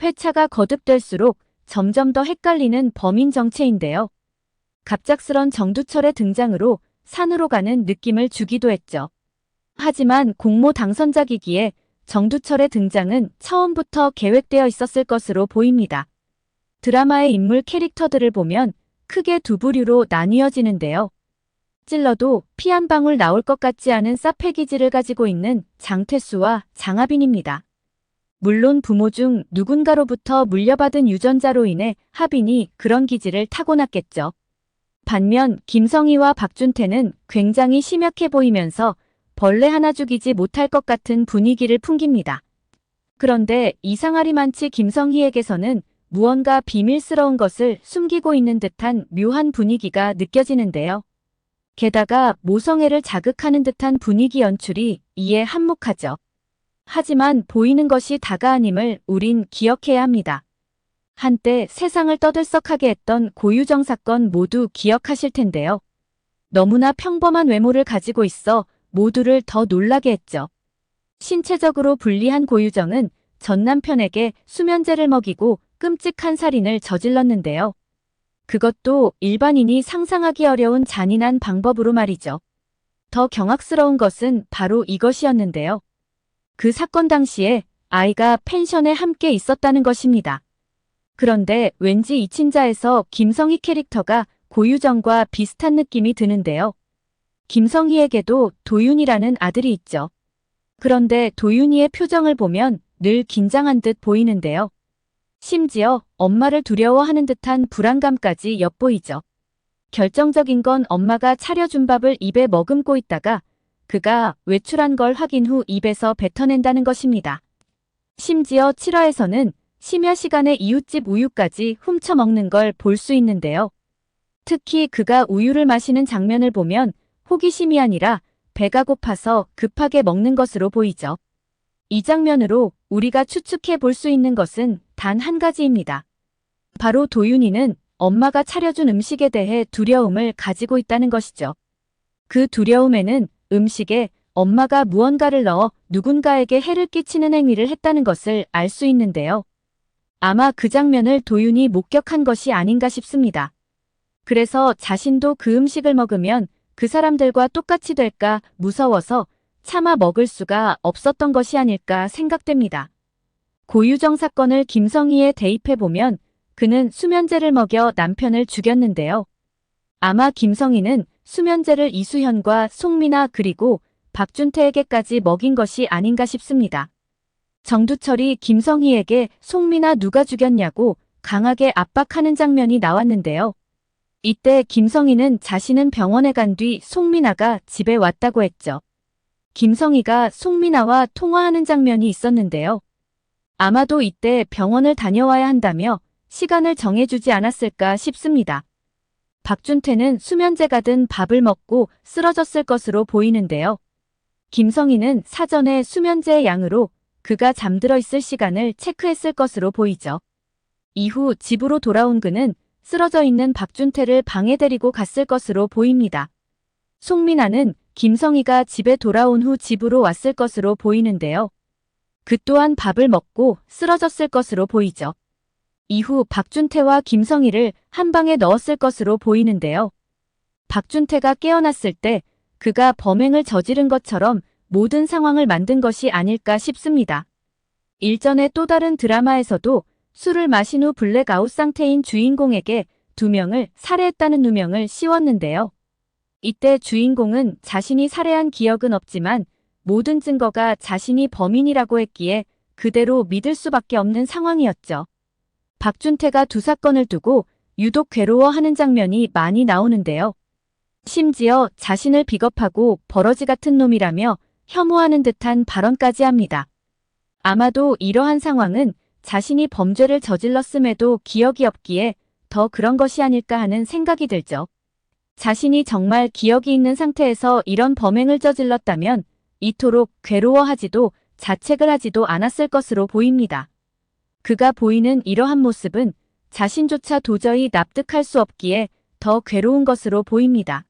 회차가 거듭될수록 점점 더 헷갈리는 범인 정체인데요. 갑작스런 정두철의 등장으로 산으로 가는 느낌을 주기도 했죠. 하지만 공모 당선작이기에 정두철의 등장은 처음부터 계획되어 있었을 것으로 보입니다. 드라마의 인물 캐릭터들을 보면 크게 두 부류로 나뉘어지는데요. 찔러도 피 한 방울 나올 것 같지 않은 사페 기질을 가지고 있는 장태수와 장하빈입니다. 물론 부모 중 누군가로부터 물려받은 유전자로 인해 하빈이 그런 기질을 타고났겠죠. 반면 김성희와 박준태는 굉장히 심약해 보이면서 벌레 하나 죽이지 못할 것 같은 분위기를 풍깁니다. 그런데 이상하리만치 김성희에게서는 무언가 비밀스러운 것을 숨기고 있는 듯한 묘한 분위기가 느껴지는데요. 게다가 모성애를 자극하는 듯한 분위기 연출이 이에 한몫하죠. 하지만 보이는 것이 다가 아님을 우린 기억해야 합니다. 한때 세상을 떠들썩하게 했던 고유정 사건 모두 기억하실 텐데요. 너무나 평범한 외모를 가지고 있어 모두를 더 놀라게 했죠. 신체적으로 불리한 고유정은 전 남편에게 수면제를 먹이고 끔찍한 살인을 저질렀는데요. 그것도 일반인이 상상하기 어려운 잔인한 방법으로 말이죠. 더 경악스러운 것은 바로 이것이었는데요. 그 사건 당시에 아이가 펜션에 함께 있었다는 것입니다. 그런데 왠지 이 친자에서 김성희 캐릭터가 고유정과 비슷한 느낌이 드는데요. 김성희에게도 도윤이라는 아들이 있죠. 그런데 도윤이의 표정을 보면 늘 긴장한 듯 보이는데요. 심지어 엄마를 두려워하는 듯한 불안감까지 엿보이죠. 결정적인 건 엄마가 차려준 밥을 입에 머금고 있다가 그가 외출한 걸 확인 후 입에서 뱉어낸다는 것입니다. 심지어 7화에서는 심야 시간에 이웃집 우유까지 훔쳐 먹는 걸 볼 수 있는데요. 특히 그가 우유를 마시는 장면을 보면 호기심이 아니라 배가 고파서 급하게 먹는 것으로 보이죠. 이 장면으로 우리가 추측해 볼 수 있는 것은 단 한 가지입니다. 바로 도윤이는 엄마가 차려준 음식에 대해 두려움을 가지고 있다는 것이죠. 그 두려움에는 음식에 엄마가 무언가를 넣어 누군가에게 해를 끼치는 행위를 했다는 것을 알 수 있는데요. 아마 그 장면을 도윤이 목격한 것이 아닌가 싶습니다. 그래서 자신도 그 음식을 먹으면 그 사람들과 똑같이 될까 무서워서 차마 먹을 수가 없었던 것이 아닐까 생각됩니다. 고유정 사건을 김성희에 대입해보면 그는 수면제를 먹여 남편을 죽였는데요. 아마 김성희는 수면제를 이수현과 송민아 그리고 박준태에게까지 먹인 것이 아닌가 싶습니다. 정두철이 김성희에게 송민아 누가 죽였냐고 강하게 압박하는 장면이 나왔는데요. 이때 김성희는 자신은 병원에 간 뒤 송민아가 집에 왔다고 했죠. 김성희가 송민아와 통화하는 장면이 있었는데요. 아마도 이때 병원을 다녀와야 한다며 시간을 정해주지 않았을까 싶습니다. 박준태는 수면제가 든 밥을 먹고 쓰러졌을 것으로 보이는데요. 김성희는 사전에 수면제의 양으로 그가 잠들어 있을 시간을 체크했을 것으로 보이죠. 이후 집으로 돌아온 그는 쓰러져 있는 박준태를 방에 데리고 갔을 것으로 보입니다. 송민아는 김성희가 집에 돌아온 후 집으로 왔을 것으로 보이는데요. 그 또한 밥을 먹고 쓰러졌을 것으로 보이죠. 이후 박준태와 김성희를 한 방에 넣었을 것으로 보이는데요. 박준태가 깨어났을 때 그가 범행을 저지른 것처럼 모든 상황을 만든 것이 아닐까 싶습니다. 일전의 또 다른 드라마에서도 술을 마신 후 블랙아웃 상태인 주인공에게 2명을 살해했다는 누명을 씌웠는데요. 이때 주인공은 자신이 살해한 기억은 없지만 모든 증거가 자신이 범인이라고 했기에 그대로 믿을 수밖에 없는 상황이었죠. 박준태가 두 사건을 두고 유독 괴로워하는 장면이 많이 나오는데요. 심지어 자신을 비겁하고 버러지 같은 놈이라며 혐오하는 듯한 발언까지 합니다. 아마도 이러한 상황은 자신이 범죄를 저질렀음에도 기억이 없기에 더 그런 것이 아닐까 하는 생각이 들죠. 자신이 정말 기억이 있는 상태에서 이런 범행을 저질렀다면 이토록 괴로워하지도 자책을 하지도 않았을 것으로 보입니다. 그가 보이는 이러한 모습은 자신조차 도저히 납득할 수 없기에 더 괴로운 것으로 보입니다.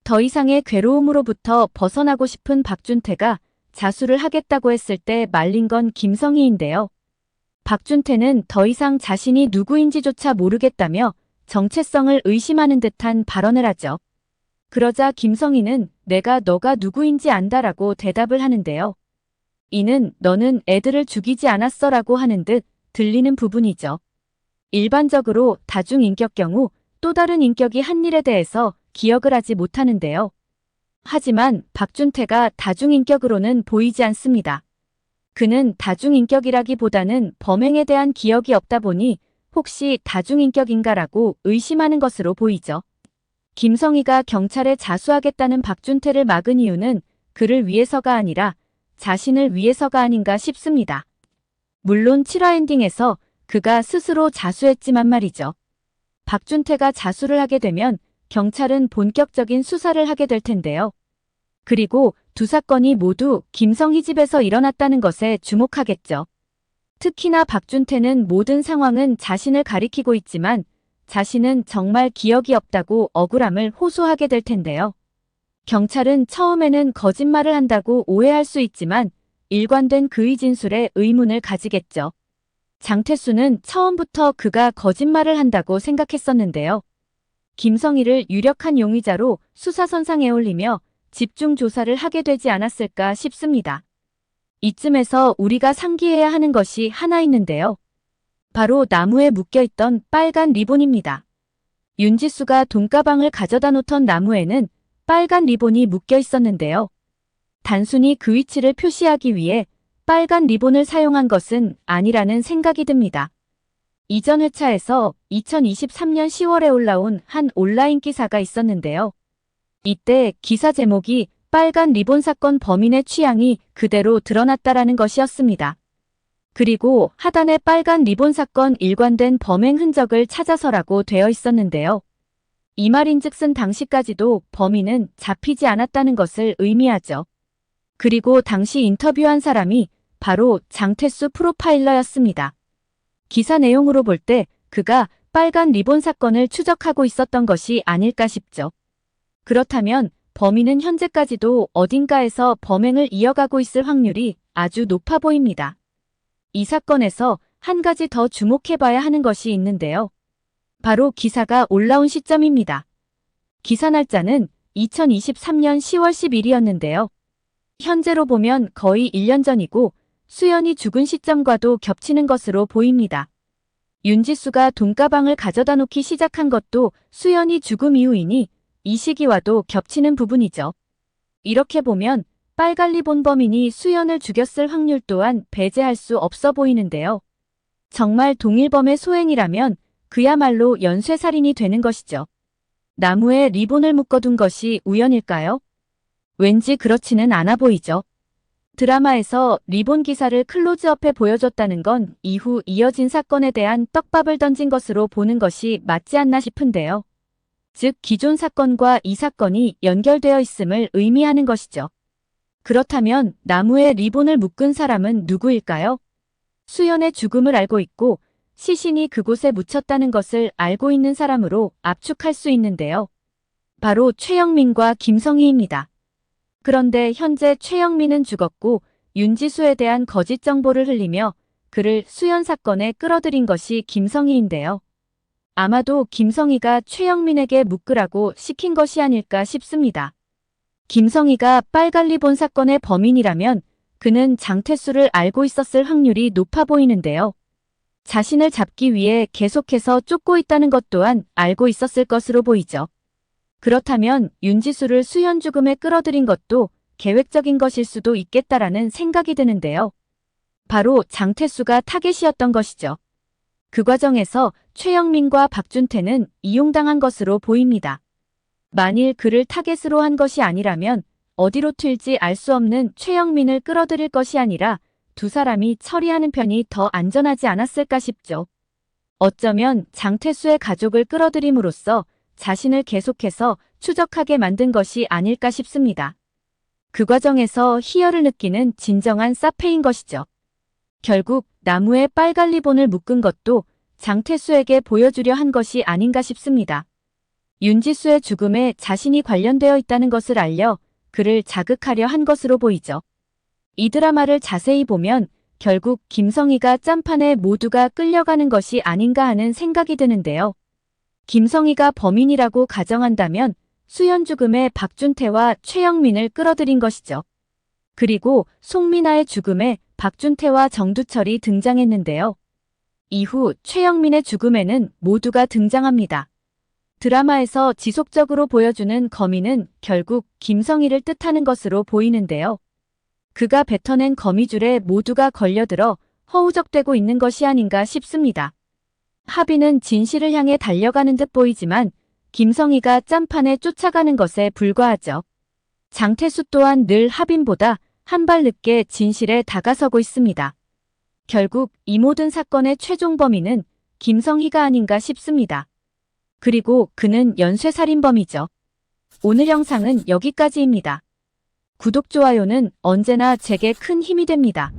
더 이상의 괴로움으로부터 벗어나고 싶은 박준태가 자수를 하겠다고 했을 때 말린 건 김성희인데요. 박준태는 더 이상 자신이 누구인지조차 모르겠다며 정체성을 의심하는 듯한 발언을 하죠. 그러자 김성희는 내가 너가 누구인지 안다라고 대답을 하는데요. 이는 너는 애들을 죽이지 않았어라고 하는 듯 들리는 부분이죠. 일반적으로 다중인격 경우 또 다른 인격이 한 일에 대해서 기억을 하지 못하는데요. 하지만 박준태가 다중인격으로는 보이지 않습니다. 그는 다중인격이라기보다는 범행에 대한 기억이 없다 보니 혹시 다중인격인가라고 의심하는 것으로 보이죠. 김성희가 경찰에 자수하겠다는 박준태를 막은 이유는 그를 위해서가 아니라 자신을 위해서가 아닌가 싶습니다. 물론 7화 엔딩에서 그가 스스로 자수했지만 말이죠. 박준태가 자수를 하게 되면 경찰은 본격적인 수사를 하게 될 텐데요. 그리고 두 사건이 모두 김성희 집에서 일어났다는 것에 주목하겠죠. 특히나 박준태는 모든 상황은 자신을 가리키고 있지만 자신은 정말 기억이 없다고 억울함을 호소하게 될 텐데요. 경찰은 처음에는 거짓말을 한다고 오해할 수 있지만 일관된 그의 진술에 의문을 가지겠죠. 장태수는 처음부터 그가 거짓말을 한다고 생각했었는데요. 김성희를 유력한 용의자로 수사선상에 올리며 집중 조사를 하게 되지 않았을까 싶습니다. 이쯤에서 우리가 상기해야 하는 것이 하나 있는데요. 바로 나무에 묶여있던 빨간 리본입니다. 윤지수가 돈가방을 가져다 놓던 나무에는 빨간 리본이 묶여 있었는데요. 단순히 그 위치를 표시하기 위해 빨간 리본을 사용한 것은 아니라는 생각이 듭니다. 이전 회차에서 2023년 10월에 올라온 한 온라인 기사가 있었는데요. 이때 기사 제목이 빨간 리본 사건 범인의 취향이 그대로 드러났다라는 것이었습니다. 그리고 하단에 빨간 리본 사건 일관된 범행 흔적을 찾아서라고 되어 있었는데요. 이 말인즉슨 당시까지도 범인은 잡히지 않았다는 것을 의미하죠. 그리고 당시 인터뷰한 사람이 바로 장태수 프로파일러였습니다. 기사 내용으로 볼 때 그가 빨간 리본 사건을 추적하고 있었던 것이 아닐까 싶죠. 그렇다면 범인은 현재까지도 어딘가에서 범행을 이어가고 있을 확률이 아주 높아 보입니다. 이 사건에서 한 가지 더 주목해봐야 하는 것이 있는데요. 바로 기사가 올라온 시점입니다. 기사 날짜는 2023년 10월 10일이었는데요. 현재로 보면 거의 1년 전이고 수연이 죽은 시점과도 겹치는 것으로 보입니다. 윤지수가 돈가방을 가져다 놓기 시작한 것도 수연이 죽음 이후이니 이 시기와도 겹치는 부분이죠. 이렇게 보면 빨간 리본 범인이 수연을 죽였을 확률 또한 배제할 수 없어 보이는데요. 정말 동일범의 소행이라면 그야말로 연쇄살인이 되는 것이죠. 나무에 리본을 묶어둔 것이 우연일까요? 왠지 그렇지는 않아 보이죠. 드라마에서 리본 기사를 클로즈업해 보여줬다는 건 이후 이어진 사건에 대한 떡밥을 던진 것으로 보는 것이 맞지 않나 싶은데요. 즉 기존 사건과 이 사건이 연결되어 있음을 의미하는 것이죠. 그렇다면 나무에 리본을 묶은 사람은 누구일까요? 수연의 죽음을 알고 있고 시신이 그곳에 묻혔다는 것을 알고 있는 사람으로 압축할 수 있는데요. 바로 최영민과 김성희입니다. 그런데 현재 최영민은 죽었고 윤지수에 대한 거짓 정보를 흘리며 그를 수연 사건에 끌어들인 것이 김성희인데요. 아마도 김성희가 최영민에게 묶으라고 시킨 것이 아닐까 싶습니다. 김성희가 빨간 리본 사건의 범인이라면 그는 장태수를 알고 있었을 확률이 높아 보이는데요. 자신을 잡기 위해 계속해서 쫓고 있다는 것 또한 알고 있었을 것으로 보이죠. 그렇다면 윤지수를 수연 죽음에 끌어들인 것도 계획적인 것일 수도 있겠다라는 생각이 드는데요. 바로 장태수가 타겟이었던 것이죠. 그 과정에서 최영민과 박준태는 이용당한 것으로 보입니다. 만일 그를 타겟으로 한 것이 아니라면 어디로 튈지 알 수 없는 최영민을 끌어들일 것이 아니라 두 사람이 처리하는 편이 더 안전하지 않았을까 싶죠. 어쩌면 장태수의 가족을 끌어들임으로써 자신을 계속해서 추적하게 만든 것이 아닐까 싶습니다. 그 과정에서 희열을 느끼는 진정한 사페인 것이죠. 결국 나무에 빨간 리본을 묶은 것도 장태수에게 보여주려 한 것이 아닌가 싶습니다. 윤지수의 죽음에 자신이 관련되어 있다는 것을 알려 그를 자극하려 한 것으로 보이죠. 이 드라마를 자세히 보면 결국 김성희가 짠판에 모두가 끌려가는 것이 아닌가 하는 생각이 드는데요. 김성희가 범인이라고 가정한다면 수현 죽음에 박준태와 최영민을 끌어들인 것이죠. 그리고 송민아의 죽음에 박준태와 정두철이 등장했는데요. 이후 최영민의 죽음에는 모두가 등장합니다. 드라마에서 지속적으로 보여주는 거미는 결국 김성희를 뜻하는 것으로 보이는데요. 그가 뱉어낸 거미줄에 모두가 걸려들어 허우적대고 있는 것이 아닌가 싶습니다. 하빈은 진실을 향해 달려가는 듯 보이지만 김성희가 짠판에 쫓아가는 것에 불과하죠. 장태수 또한 늘 하빈보다 한 발 늦게 진실에 다가서고 있습니다. 결국 이 모든 사건의 최종 범인은 김성희가 아닌가 싶습니다. 그리고 그는 연쇄살인범이죠. 오늘 영상은 여기까지입니다. 구독, 좋아요는 언제나 제게 큰 힘이 됩니다.